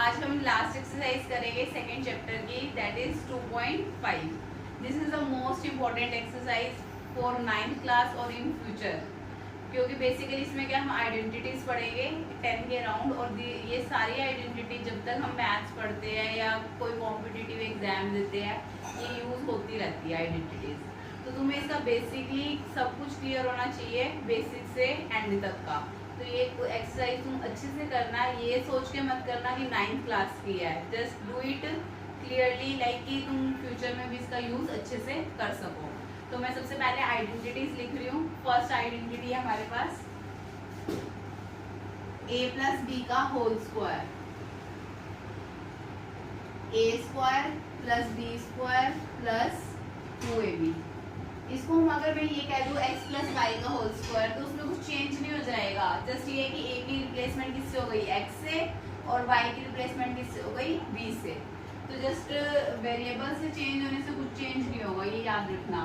आज हम last exercise करेंगे सेकेंड चैप्टर की, that is 2.5। This is the most important exercise for 9th class और इन फ्यूचर, क्योंकि बेसिकली इसमें क्या हम आइडेंटिटीज पढ़ेंगे 10 के राउंड। और ये सारी आइडेंटिटी जब तक हम मैथ्स पढ़ते हैं या कोई कॉम्पिटिटिव एग्जाम देते हैं, ये यूज होती रहती है आइडेंटिटीज। तो तुम्हें इसका बेसिकली सब कुछ क्लियर होना चाहिए, बेसिक से एंड तक का। तो ये एक्सरसाइज तुम अच्छे से करना, ये सोच के मत करना कि 9th क्लास की है। Just do it clearly, like कि तुम फ्यूचर में भी इसका यूज अच्छे से कर सको। तो मैं सबसे पहले आइडेंटिटीज लिख रही हूँ। फर्स्ट आइडेंटिटी है हमारे पास a प्लस बी का whole square, a square plus B square plus 2ab। इसको हम अगर मैं ये कह दूँ x प्लस वाई का होल स्क्वायर, तो उसमें कुछ चेंज नहीं हो जाएगा। जस्ट ये कि a की रिप्लेसमेंट किससे हो गई, x से, और y की रिप्लेसमेंट किससे हो गई, b से। तो जस्ट वेरिएबल से चेंज होने से कुछ चेंज नहीं होगा, ये याद रखना।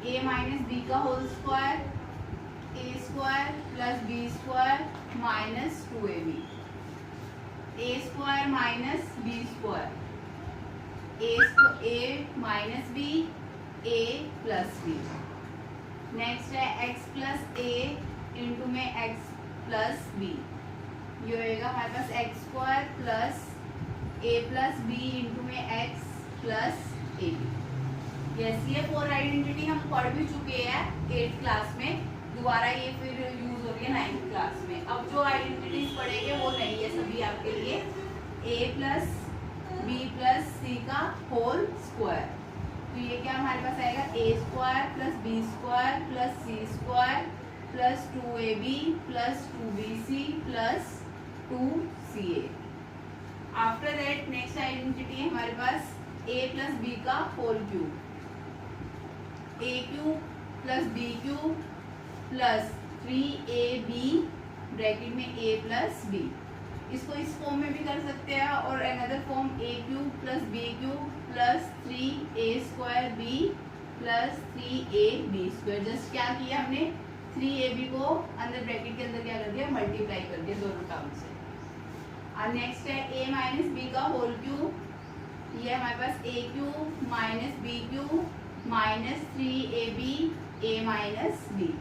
a माइनस बी का whole square, a square plus B square minus 2ab, a square minus B square, a minus B, a plus B. Next है x प्लस a इंटू में x प्लस बी, ये होएगा हमारे पास x square plus a plus B into में x plus a B. Yes, ये 4 identity हम पढ़ भी चुके हैं 8th क्लास में, दोबारा ये फिर यूज हो रही है 9th क्लास में। अब जो आइडेंटिटीज पढ़ेंगे वो नहीं है सभी आपके लिए। a प्लस बी प्लस सी का होल स्क्वायर, तो ये क्या हमारे पास आएगा, a square plus B square plus C square plus 2ab plus 2bc plus 2ca। After that next identity है हमारे पास a प्लस बी का whole cube, a cube plus B cube plus 3ab bracket में a plus B. इसको इस form में भी कर सकते हैं, और another form a cube plus B cube plus 3a square B plus 3ab square. Just क्या किया हमने, 3ab को अंदर ब्रैकेट के अंदर क्या कर दिया, मल्टीप्लाई कर दिया दोनों टर्म से। और नेक्स्ट है a माइनस बी का होल क्यूब, ये हमारे पास a cube minus B cube minus 3ab a minus B.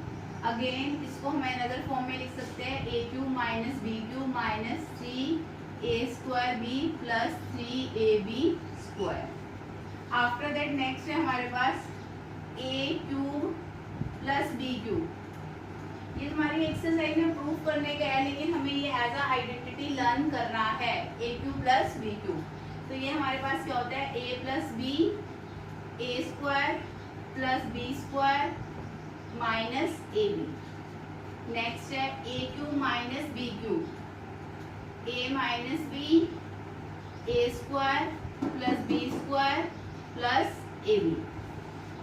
Again इसको हम अनदर फॉर्म में लिख सकते हैं, a cube minus B cube minus 3a square B plus 3ab square. After that next है हमारे पास a cube plus B cube. ये हमारी एक्सरसाइज में प्रूफ करने का है, लेकिन हमें ये एज अ आइडेंटिटी लर्न करना है, a cube plus B cube. तो ये हमारे पास क्या होता है, a plus b, a square plus B square minus a b. Next है a cube minus B cube, a minus B, a square plus B square plus a b.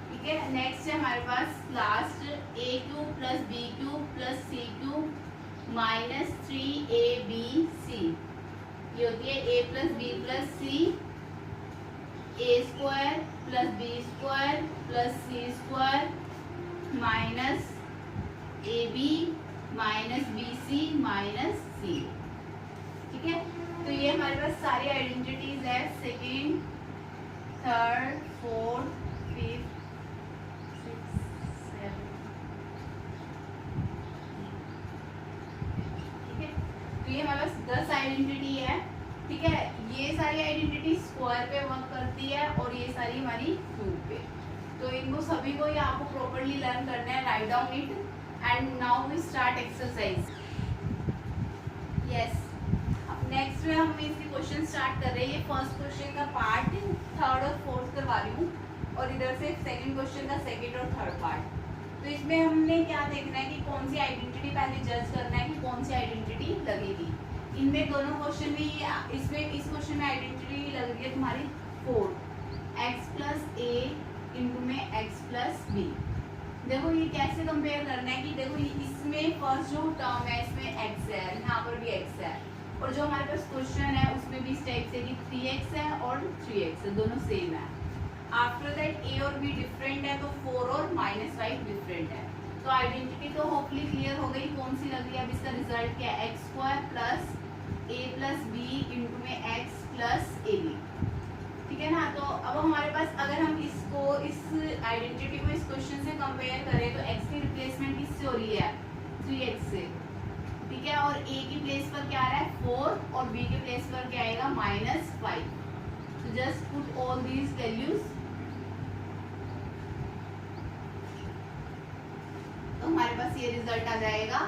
ठीक है, नेक्स्ट है हमारे पास last a cube plus B cube plus c cube minus 3abc। ये होती है a plus B plus c, a square plus B square plus C square minus a b minus b c minus c. ठीक है, तो ये हमारे पास सारी आइडेंटिटीज है, second, third, fourth, fifth, six, seven. ठीक है, तो ये हमारे पास 10 आइडेंटिटी है। ठीक है, ये सारी आइडेंटिटी स्क्वायर पे वर्क करती है और ये सारी हमारी क्यूब पे। तो इनको सभी को ये आपको प्रॉपर्ली लर्न करना है। Write down it and now we start exercise. Yes, अब नेक्स्ट में हम इसके क्वेश्चन स्टार्ट कर रहे हैं। ये फर्स्ट क्वेश्चन का पार्ट 3rd और 4th करवा रही हूँ, और इधर से सेकंड क्वेश्चन का 2nd और 3rd पार्ट। तो इसमें हमने क्या देखना है कि कौन सी आइडेंटिटी पहले जज करना है कि कौन सी आइडेंटिटी लगेगी। इनमें दोनों क्वेश्चन में, इसमें इस क्वेश्चन में आइडेंटिटी लग रही है तुम्हारी 4, x प्लस a इंटू में x प्लस बी। देखो ये कैसे कंपेयर करना है कि देखो इसमें फर्स्ट जो टर्म है इसमें x है, यहाँ पर भी x है, और जो हमारे पास क्वेश्चन है उसमें भी इस टाइप से कि 3x है और 3x है, दोनों सेम है। आफ्टर दैट a और b डिफरेंट है, तो 4 और -5 डिफरेंट है। तो आइडेंटिटी तो होपफुली क्लियर हो गई कौन सी लग रही है। अब इसका रिजल्ट क्या है, x स्क्वायर प्लस ए प्लस बी इंटू में एक्स प्लस ए बी, ठीक है ना। तो अब हमारे पास अगर हम इसको इस आइडेंटिटी को इस क्वेश्चन से कंपेयर करें तो एक्स की रिप्लेसमेंट किससे हो रही है 3x से, ठीक है। और a की प्लेस पर क्या आ रहा है 4 और b के प्लेस पर क्या आएगा -5। तो just put all these values, तो हमारे पास ये रिजल्ट आ जाएगा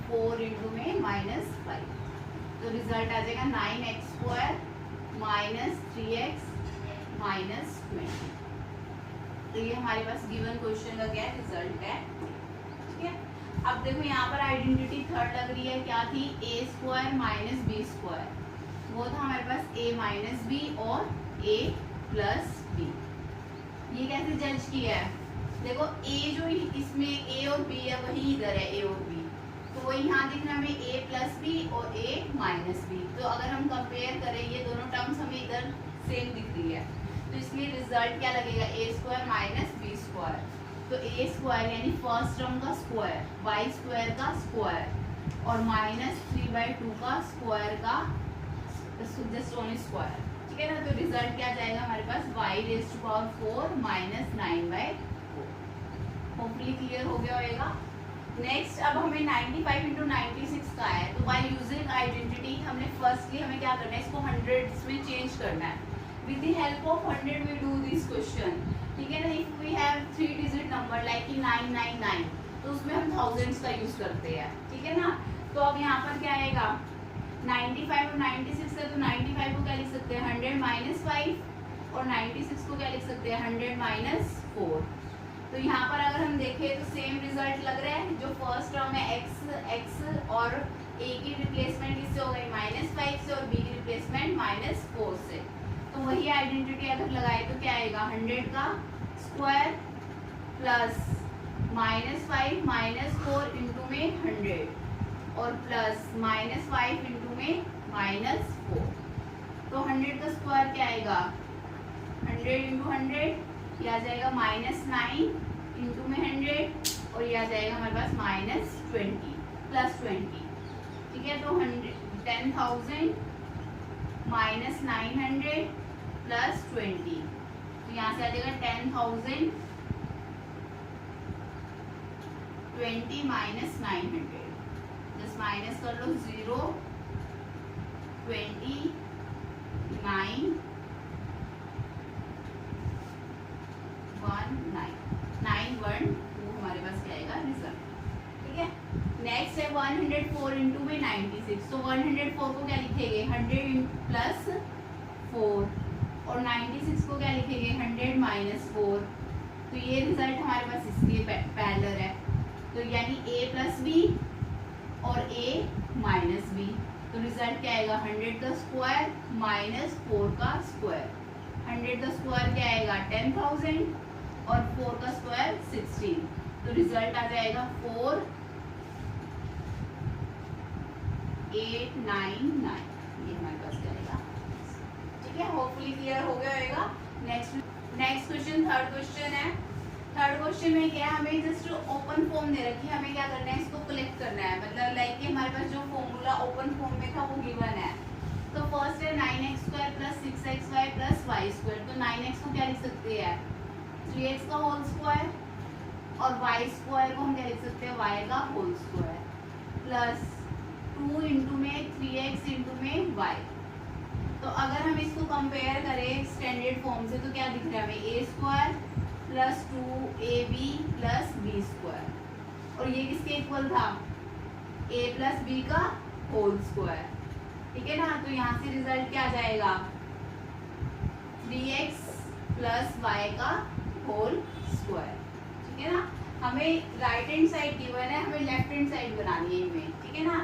4 इंटू में -5, तो रिजल्ट आ जाएगा 9x² -3x -20। तो ये हमारे पास गिवन क्वेश्चन का क्या रिजल्ट है, ठीक है। अब देखो यहाँ पर आइडेंटिटी थर्ड लग रही है, क्या थी a² -b², वो था हमारे पास a माइनस बी और a प्लस बी। ये कैसे जज किया है, देखो a जो इसमें a और b है वही इधर है a और b, तो वो यहाँ दिख रहा है हमें a प्लस बी और a माइनस बी। तो अगर हम कंपेयर करें ये दोनों टर्म्स हमें इधर सेम दिख रही है, तो इसलिए रिजल्ट क्या लगेगा a² -b²। तो a² यानी फर्स्ट टर्म का स्क्वायर, y² का स्क्वायर और -3/2 का स्क्वायर का जस्ट ओनली स्क्वायर, ठीक है ना। तो रिजल्ट क्या जाएगा हमारे पास y⁴ -9/4। होपफुली क्लियर हो गया होगा। नेक्स्ट अब हमें 95 इंटू 96 का है, तो बाय यूजिंग आइडेंटिटी हमने फर्स्टली हमें क्या करना है, इसको हंड्रेड्स में चेंज करना है। With the help of 100 we do this question, ठीक है ना। If we have 3 digit number like कि 999, तो उसमें हम थाउजेंड्स का यूज करते हैं, ठीक है ना। तो अब यहाँ पर क्या आएगा 95 और 96 है, तो 95 को क्या लिख सकते हैं 100 - 5 और 96 को क्या लिख सकते हैं 100 - 4। तो यहाँ पर अगर हम देखें तो सेम रिजल्ट लग रहा है, जो फर्स्ट टर्म है x और a की रिप्लेसमेंट किससे हो गई -5 से और b की रिप्लेसमेंट -4 से। तो वही आइडेंटिटी अगर लगाए तो क्या आएगा 100 का स्क्वायर प्लस -5 - 4 इंटू में 100 और प्लस -5 इंटू में -4। तो 100 का स्क्वायर क्या आएगा 100 इंटू 100, यह आ जाएगा -9 इंटू में 100 और यह आ जाएगा हमारे पास -20 प्लस 20, ठीक है। तो 10,000 -900 प्लस 20, तो यहाँ से आ जाएगा 10,000 20 -900, जस्ट माइनस कर लो 0 20 9 912 हमारे पास क्या आएगा रिजल्ट, ठीक है। नेक्स्ट है 104 इंटू में 96, तो 104 को क्या लिखेंगे 100 प्लस 4 और 96 को क्या लिखेंगे 100 - 4। तो ये रिजल्ट हमारे पास इसलिए पैरेलल है, तो यानी a प्लस बी और a माइनस बी। तो रिजल्ट क्या आएगा 100 का स्क्वायर -4 का स्क्वायर। 100 का स्क्वायर क्या आएगा 10,000 और 4 का स्क्वायर 16, तो रिजल्ट आ जाएगा 4899, ये हमारे पास जाएगा, ठीक है। होपफुली क्लियर हो गया होगा। नेक्स्ट क्वेश्चन थर्ड क्वेश्चन है। थर्ड क्वेश्चन में क्या है, हमें जस्ट ओपन फॉर्म दे रखी है, हमें क्या करना है इसको कलेक्ट करना है, मतलब लाइक कि हमारे पास जो फॉर्मूला ओपन फॉर्म में था वो गिवन है। तो फर्स्ट है 9x² + 6xy + y², तो 9x को क्या लिख सकते हैं 3x का होल स्क्वायर और y² को हम क्या लिख सकते हैं y का होल स्क्वायर प्लस 2 इंटू में 3x इंटू में y। तो अगर हम इसको कंपेयर करें स्टैंडर्ड फॉर्म से तो क्या दिख रहा है हमें a² + 2ab + b², और ये किसके इक्वल था a + b का होल स्क्वायर, ठीक है ना। तो यहाँ से रिजल्ट क्या आ जाएगा 3x + y का होल स्क्वायर, ठीक है ना। हमें राइट हैंड साइड गिवन है, हमें लेफ्ट हैंड साइड बनानी है इनमें, ठीक है ना।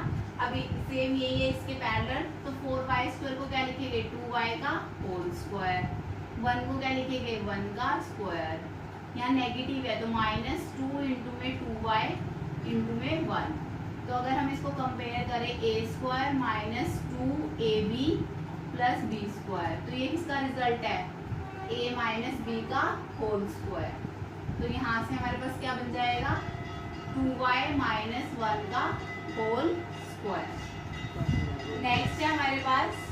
अभी सेम यही है इसके पैरेलल, तो 4y² को क्या लिखेंगे 2y का होल स्क्वायर, 1 को क्या लिखेंगे 1 का स्क्वायर, यहाँ नेगेटिव है तो -2 इंटू में 2y इंटू में 1। तो अगर हम इसको कंपेयर करें a² - 2ab + b², तो ये किसका रिजल्ट है a - b का होल स्क्वायर। तो यहाँ से हमारे पास क्या बन जाएगा 2y - 1 का होल स्क्वायर, नेक्स्ट है हमारे पास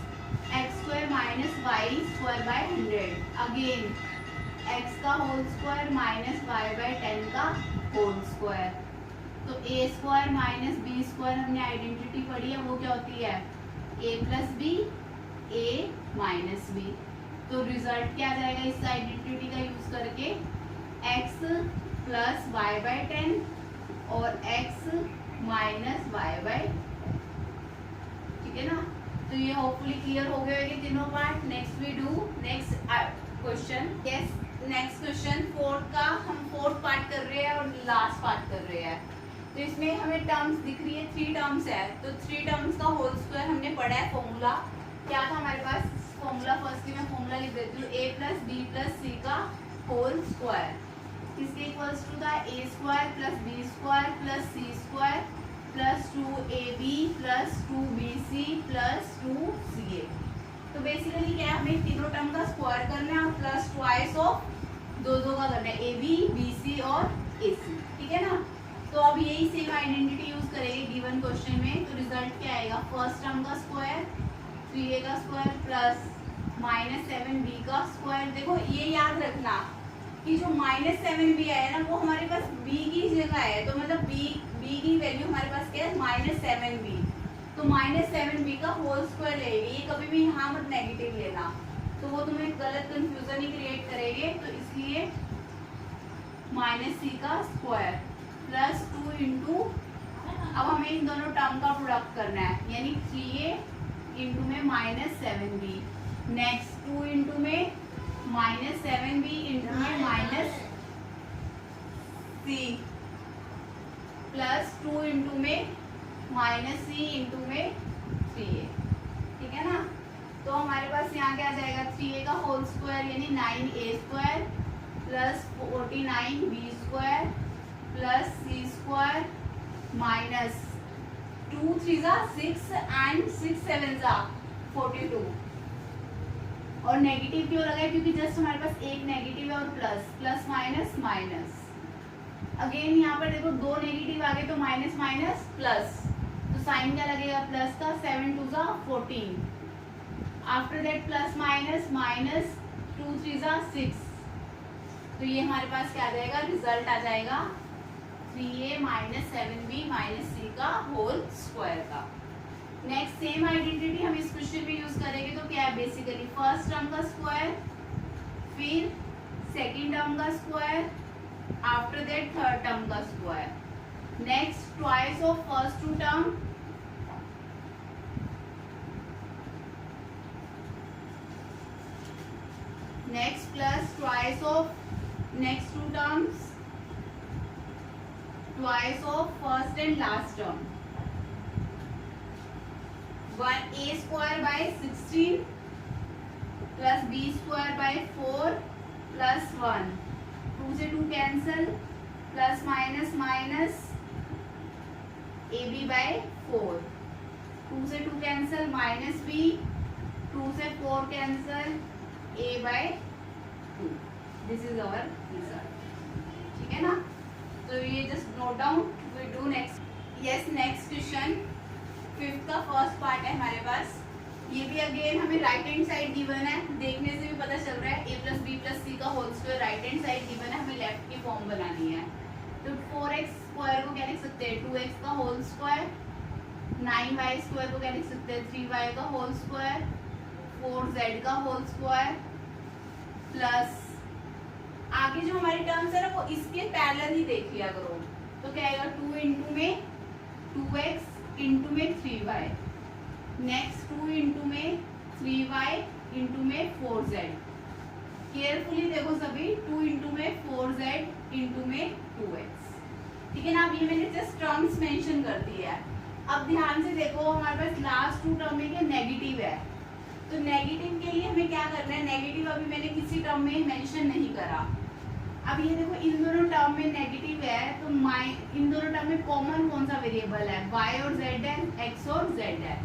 x square minus y square by 100, again x का whole square minus y by 10 का होल स्क्वायर। तो a square minus B square हमने आइडेंटिटी पढ़ी है, वो क्या होती है a plus b a minus b. तो रिजल्ट क्या आ जाएगा इस आइडेंटिटी का यूज करके, एक्स प्लस वाई बाय 10 और एक्स माइनस वाई बाय, ठीक है ना। तो ये होपफुली क्लियर हो गए होंगे तीनों part. Next we do next question. Yes, next question fourth का हम फोर्थ पार्ट कर रहे हैं और लास्ट पार्ट कर रहे हैं। तो इसमें हमें टर्म्स दिख रही है, 3 टर्म्स है। तो 3 टर्म्स का होल स्क्वायर हमने पढ़ा है। फॉर्मूला क्या था हमारे पास, फॉर्मूला फर्स्टली मैं फॉर्मूला लिख देती हूँ, a प्लस बी प्लस सी का होल स्क्वायर किसके इक्वल्स टू था, a square plus B square plus C square plus 2ab plus 2bc plus 2ca। तो बेसिकली क्या है, हमें तीनों टर्म का स्क्वायर करना है और प्लस ट्वाइस ऑफ दो का करना है, ab bc और ac, ठीक है ना। तो अब यही सेम आइडेंटिटी यूज करेंगे गिवन क्वेश्चन में। तो रिजल्ट क्या आएगा, फर्स्ट टर्म का स्क्वायर 3a का स्क्वायर प्लस माइनस 7b का स्क्वायर। देखो ये याद रखना कि जो माइनस 7b आया ना वो हमारे पास b की जगह है, तो मतलब b की वैल्यू हमारे पास क्या है माइनस 7b। तो माइनस 7b का होल स्क्वायर लेंगे, ये कभी भी यहाँ मत नेगेटिव लेना, तो वो तुम्हें गलत कंफ्यूजन ही क्रिएट करेंगे। तो इसलिए माइनस c का स्क्वायर प्लस 2 इंटू, अब हमें इन दोनों टर्म का प्रोडक्ट करना है, यानी 3a इंटू में माइनस 7b, नेक्स्ट 2 इंटू में माइनस 7b इंटू में माइनस c प्लस 2 इंटू में माइनस c इंटू में 3a, ठीक है ना। तो हमारे पास यहाँ क्या आ जाएगा, 3a का होल स्क्वायर यानी 9a square plus 49b square plus c square minus 2 3 जा 6 एंड 6 7 जा 42। और नेगेटिव क्यों लगा है, क्योंकि जस्ट हमारे पास एक नेगेटिव है और plus plus minus minus. Again यहाँ पर देखो 2 नेगेटिव आ गए तो माइनस माइनस प्लस, तो साइन क्या लगेगा प्लस का, 7 2 जा 14, after that plus minus minus 2 3 जा 6। तो ये हमारे पास क्या आ जाएगा, रिजल्ट आ जाएगा 3a minus 7b minus c का होल स्क्वायर का। नेक्स्ट सेम आइडेंटिटी हम इस क्वेश्चन में यूज करेंगे। तो क्या है, बेसिकली फर्स्ट टर्म का स्क्वायर, फिर सेकंड टर्म का square, after that third term का square, next twice of first 2 term, next plus twice of next 2 terms, twice of first and last term, 1a square by 16 plus b square by 4 plus 1, 2 से 2 cancel, plus minus minus ab by 4, 2 से 2 cancel minus b, 2 से 4 cancel a by 2। This is our result, ठीक है ना। तो ये just note down, we do next. Yes, next question fifth का first part है हमारे पास। ये भी अगेन हमें राइट हैंड साइड गिवन है, देखने से भी पता चल रहा है a प्लस बी प्लस सी का whole square right hand side given है, हमें लेफ्ट की फॉर्म बनानी है। तो 4x स्क्वायर को क्या लिख सकते हैं, 2x का होल स्क्वायर, 9y स्क्वायर को क्या लिख सकते हैं, 3y का होल स्क्वायर, 4z का होल स्क्वायर, प्लस आगे जो हमारी टर्म्स है ना वो इसके पैरेलल ही देख लिया करो। तो क्या आएगा, 2 इंटू में 2x इंटू में 3y, नेक्स्ट 2 इंटू में 3y इंटू में 4z। केयरफुली देखो सभी, 2 इंटू में 4z इंटू में 2x, ठीक है ना। अब ये मैंने जस्ट टर्म्स मेंशन कर दी है। अब ध्यान से देखो, हमारे पास लास्ट 2 टर्म में नेगेटिव है, तो नेगेटिव के लिए हमें क्या करना है, नेगेटिव अभी मैंने किसी टर्म में मेंशन नहीं करा। अब ये देखो इन दोनों टर्म में नेगेटिव है, तो इन दोनों टर्म में कॉमन कौन सा वेरिएबल है, y और z है, x और z है।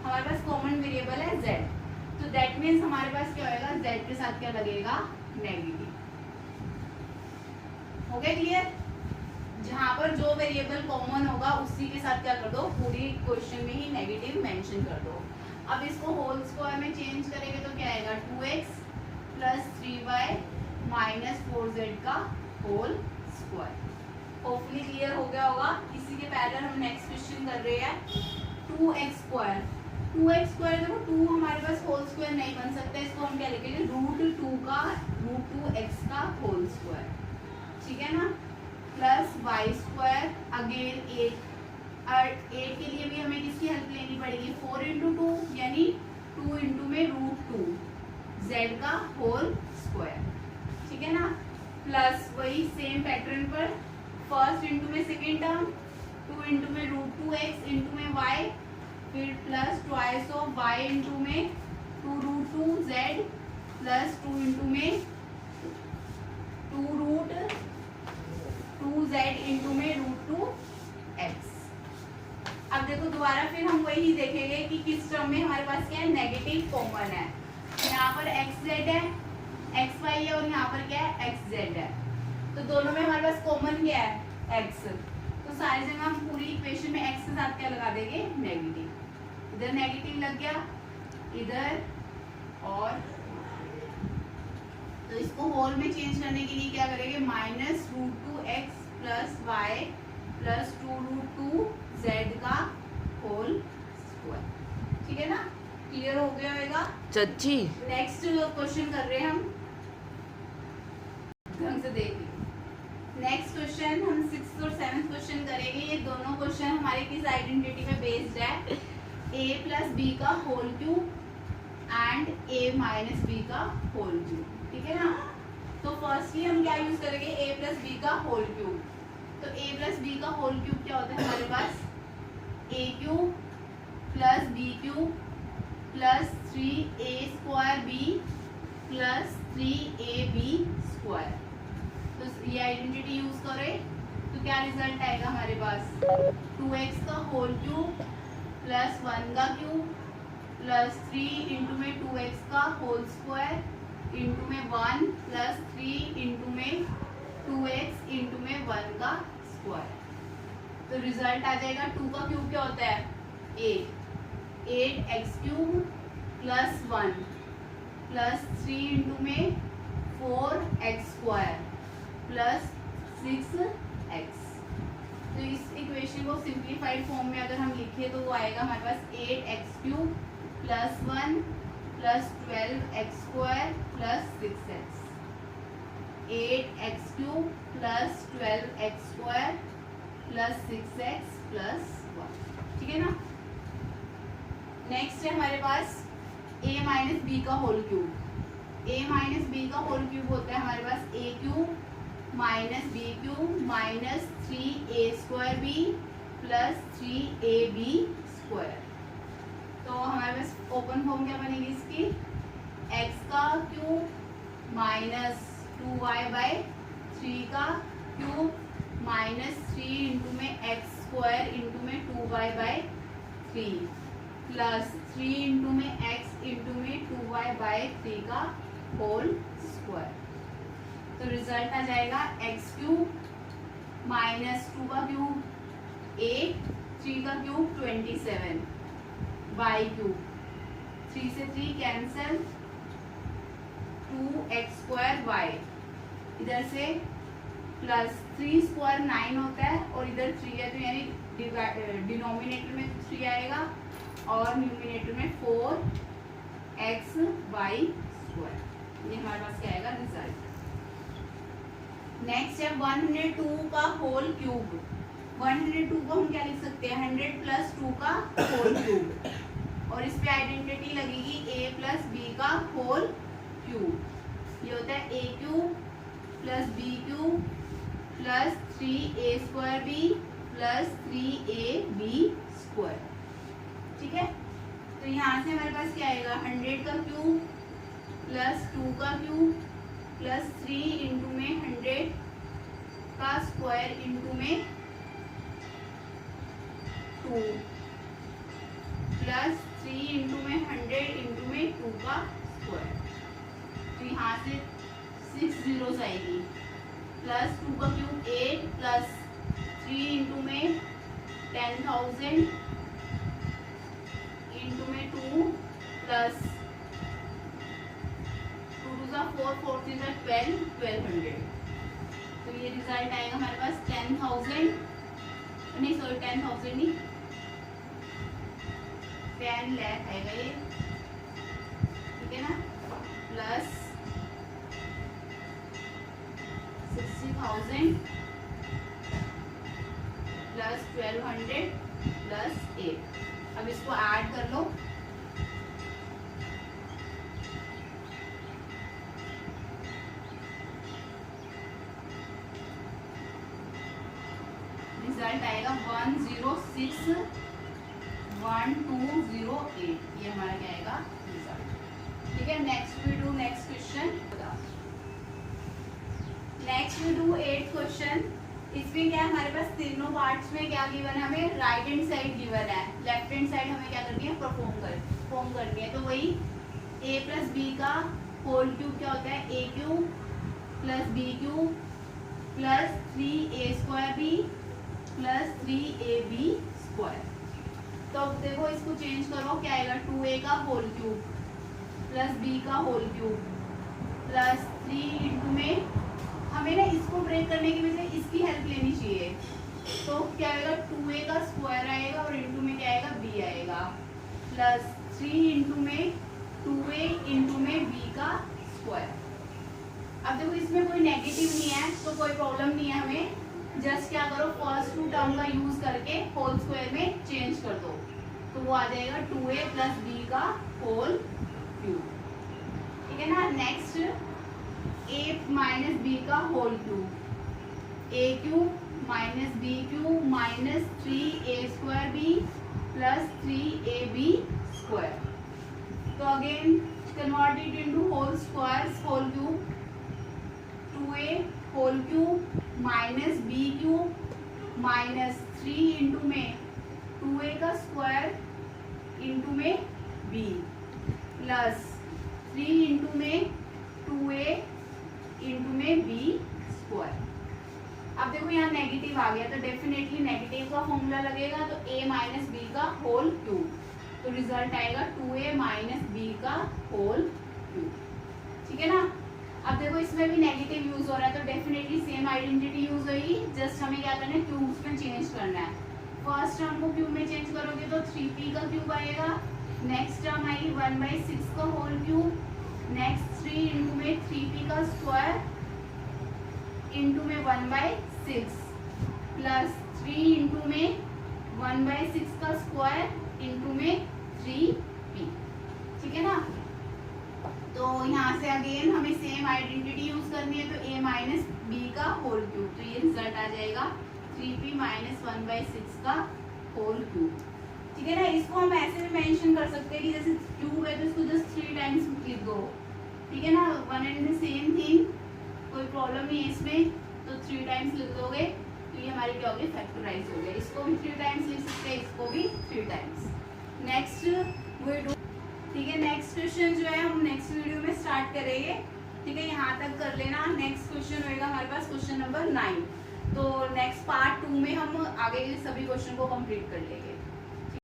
हमारे पास कॉमन वेरिएबल है z, तो दैट मीन्स हमारे पास क्या होएगा, z के साथ क्या लगेगा, नेगेटिव। हो गया क्लियर। जहाँ पर जो वेरिएबल कॉमन होगा उसी के साथ क्या कर दो, पूरी क्वेश्चन में ही नेगेटिव मेंशन कर दो। अब इसको होल स्क्वायर में चेंज करेंगे तो क्या आएगा, 2x plus 3y minus 4z का होल स्क्वायर। होपफुली क्लियर हो गया होगा। इसी के पैरेलल हम नेक्स्ट क्वेश्चन कर रहे हैं 2x स्क्वायर। 2x स्क्वायर देखो 2 हमारे पास होल स्क्वायर नहीं बन सकता, इसको हम क्या लिखेंगे, √2x का होल स्क्वायर, ठीक है ना, प्लस y स्क्वायर अगेन 8 और 8 के लिए भी हमें किसकी हेल्प लेनी पड़ेगी, 4 इंटू 2 यानी 2 इंटू में √2 z का होल स्क्वायर, ठीक है ना, प्लस वही सेम पैटर्न पर फर्स्ट इंटू में सेकेंड टर्म 2 इंटू में √2x इंटू में y, फिर plus twice of y into में 2√2z प्लस 2 इंटू में 2√2z इंटू में √2x। अब देखो दोबारा फिर हम वही देखेंगे कि किस टर्म में हमारे पास क्या है, नेगेटिव कॉमन है। यहाँ पर xz है, xy है और यहाँ पर क्या है, xz है, तो दोनों में हमारे पास कॉमन क्या है, x, तो सारी जगह हम पूरी इक्वेशन में x के साथ क्या लगा देंगे, नेगेटिव। इधर नेगेटिव लग गया, इधर, और तो इसको होल में चेंज करने के लिए क्या करेंगे, minus √2x plus y plus 2√2z का होल स्क्वायर, ठीक है ना, क्लियर हो गया होगा चाची। नेक्स्ट क्वेश्चन कर रहे हैं हम, ढंग से देखिए। नेक्स्ट क्वेश्चन हम 6th और 7th क्वेश्चन करेंगे। ये दोनों क्वेश्चन हमारे किस आइडेंटिटी पे बेस्ड है, a प्लस बी का whole cube and a minus B का होल क्यूब, ठीक है ना। तो फर्स्टली हम क्या यूज करेंगे, a प्लस बी का होल क्यूब। तो a प्लस बी का होल क्यूब क्या होता है हमारे पास, a cube plus B cube plus 3a square b plus 3ab square. तो ये आइडेंटिटी यूज करें तो क्या रिजल्ट आएगा हमारे पास, 2x का होल क्यूब प्लस 1 का क्यूब प्लस 3 इंटू में 2x का होल स्क्वायर इंटू में 1 प्लस 3 इंटू में 2x इंटू में 1 का स्क्वायर। तो रिजल्ट आ जाएगा, 2 का क्यूब क्या होता है, 8x cube plus 1 plus 3 into में 4x स्क्वायर प्लस 6x। तो इस इक्वेशन को सिंप्लीफाइड फॉर्म में अगर हम लिखें तो वो आएगा हमारे पास 8x cube plus 1 plus 12x square plus 6x, 8x cube plus 12x square plus 6x plus 1, ठीक है ना। नेक्स्ट है हमारे पास a माइनस बी का whole cube. a minus B का होल क्यूब होता है हमारे पास a cube minus B cube minus 3a square B plus 3ab square. तो हमारे पास ओपन फॉर्म क्या बनेगी इसकी, x का क्यूब माइनस 2y बाय 3 का क्यूब माइनस 3 इंटू में x स्क्वायर इंटू में 2y बाय 3 प्लस 3 इंटू में x इंटू में 2y बाय 3 का होल स्क्वायर। तो रिजल्ट आ जाएगा x क्यूब माइनस 2 का क्यूब 8, 3 का क्यूब 27 y क्यूब 3 से 3 कैंसल 2x स्क्वायर y, इधर से प्लस 3 स्क्वायर 9 होता है और इधर 3 है तो यानी डिनोमिनेटर में 3 आएगा और न्यूमिनेटर में 4x y स्क्वायर। ये हमारे पास क्या आएगा रिजल्ट। नेक्स्ट है 102 का होल क्यूब। 102 को हम क्या लिख सकते हैं, 100 प्लस 2 का होल क्यूब और इस पे आइडेंटिटी लगेगी a प्लस बी का होल क्यूब। ये होता है a cube plus B cube plus 3a square B plus 3ab square, ठीक है। तो यहाँ से हमारे पास क्या आएगा, 100 का क्यूब प्लस 2 का क्यूब प्लस 3 इंटू में 100 का स्क्वायर इंटू में 2 प्लस 3 इंटू में 100 इंटू में 2 का स्क्वायर। तो यहाँ से 6 जीरोस आएगी प्लस 2 का क्यूब 8 प्लस 3 इंटू में 10,000 इंटू में 2 प्लस 2 टू ज़ा 4, 4 थ्री ज़ा 12, 1200। तो ये रिजल्ट आएगा हमारे पास 10,000 नहीं, सॉरी 10,000 नहीं, 10 लाख आएगा ये, ठीक है ना, प्लस 60,000 प्लस 1200 प्लस 8। अब इसको ऐड कर लो, रिजल्ट आएगा 106,1208। ये हमारा क्या आएगा रिजल्ट, ठीक है। Next we do next question. Next we do 8th question. इसमें क्या है, हमारे पास तीनों पार्ट्स में क्या गिवन है, हमें राइट हैंड साइड गिवन है, लेफ्ट हैंड साइड हमें क्या करनी है, परफॉर्म करनी है। तो वही a प्लस बी का होल क्यूब क्या होता है, a cube plus B cube plus 3a² plus 3ab square. तो अब देखो इसको चेंज करो, क्या आएगा, 2a का होल क्यूब प्लस b का होल क्यूब प्लस 3 इंटू में, हमें ना इसको ब्रेक करने की वजह से इसकी हेल्प लेनी चाहिए। तो क्या आएगा, 2a का स्क्वायर आएगा और इंटू में क्या आएगा, b आएगा, प्लस 3 इंटू में 2a इंटू में b का स्क्वायर। अब देखो इसमें कोई नेगेटिव नहीं है तो कोई प्रॉब्लम नहीं है, हमें जस्ट क्या करो, फर्स्ट 2 टर्म का यूज करके होल स्क्वायर में चेंज कर दो, तो वो आ जाएगा 2a प्लस b का होल क्यूब, ठीक है ना। नेक्स्ट a माइनस b का whole cube, a cube minus b cube minus 3a² plus 3ab square. तो again convert it into whole squares, whole cube, 2a whole cube minus b cube minus 3 into में 2a का square into में b plus 3 into में 2a into में b square. अब देखो यहाँ negative आ गया तो डेफिनेटली नेगेटिव का फॉर्मूला लगेगा, तो a माइनस बी का होल क्यूब, तो रिजल्ट आएगा 2a माइनस बी का होल क्यूब, ठीक है ना। अब देखो इसमें भी नेगेटिव यूज हो रहा है तो डेफिनेटली सेम आइडेंटिटी यूज होगी, जस्ट हमें क्या करना है, क्यूब्स में चेंज करना है। फर्स्ट टर्म को क्यूब में चेंज करोगे तो 3p का क्यूब आएगा, नेक्स्ट टर्म आएगी 1/6 का होल क्यूब, नेक्स्ट 3 इंटू में 3p का स्क्वायर इंटू में 1/6 प्लस 3 इंटू में 1/6 का स्क्वायर इंटू में 3p, ठीक है ना। तो यहाँ से अगेन हमें सेम आइडेंटिटी यूज करनी है, तो a माइनस बी का होल क्यूब, तो ये रिजल्ट आ जाएगा 3p माइनस 1/6 का होल क्यूब, ठीक है ना। इसको हम ऐसे भी मेंशन कर सकते हैं कि जैसे क्यूब है तो इसको जस्ट 3 टाइम्स लिख दो, ठीक है ना, one and the same thing, कोई प्रॉब्लम नहीं है इसमें, तो 3 टाइम्स लिख दोगे तो ये हमारी क्या होगी, फैक्टराइज हो गया। इसको भी 3 टाइम्स लिख सकते हैं, इसको भी 3 टाइम्स। नेक्स्ट वी डू, ठीक है, नेक्स्ट क्वेश्चन जो है हम नेक्स्ट वीडियो में स्टार्ट करेंगे, ठीक है, यहाँ तक कर लेना। नेक्स्ट क्वेश्चन होएगा हमारे पास क्वेश्चन नंबर 9, तो नेक्स्ट पार्ट 2 में हम आगे के सभी क्वेश्चन को कंप्लीट कर लेंगे।